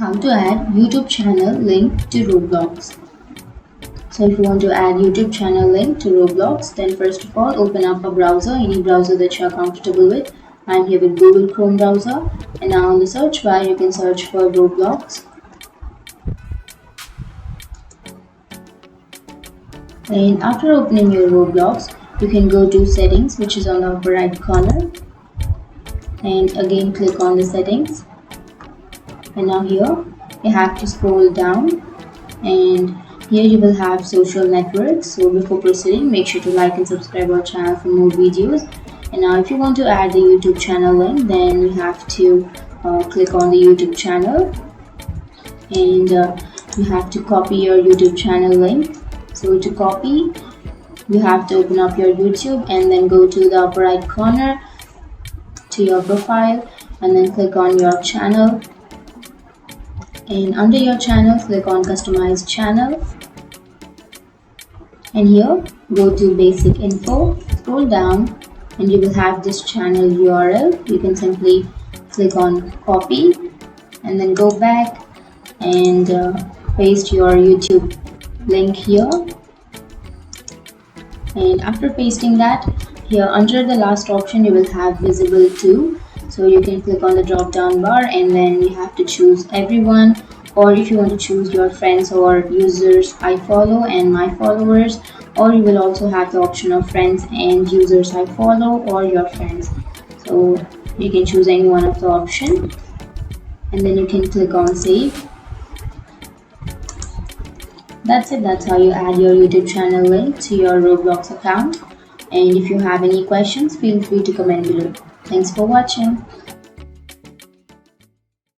How to add YouTube channel link to Roblox. So if you want to add YouTube channel link to Roblox, then first of all open up a browser, any browser that you are comfortable with. I'm here with Google Chrome browser, and now on the search bar you can search for Roblox. And after opening your Roblox, you can go to settings, which is on the upper right corner, and again click on the settings. And now here you have to scroll down, and here you will have social networks. So before proceeding, make sure to like and subscribe our channel for more videos. And now if you want to add the YouTube channel link, then you have to click on the YouTube channel, and you have to copy your YouTube channel link. So to copy, you have to open up your YouTube and then go to the upper right corner to your profile, and then click on your channel, and under your channel click on customize channel, and here go to basic info, scroll down, and you will have this channel URL. You can simply click on copy and then go back and paste your YouTube link here. And after pasting that, here under the last option you will have visible to. So you can click on the drop down bar, and then you have to choose everyone, or if you want to choose your friends or users I follow and my followers, or you will also have the option of friends and users I follow or your friends. So you can choose any one of the option, and then you can click on save. That's it. That's how you add your YouTube channel link to your Roblox account. And if you have any questions, feel free to comment below. Thanks for watching.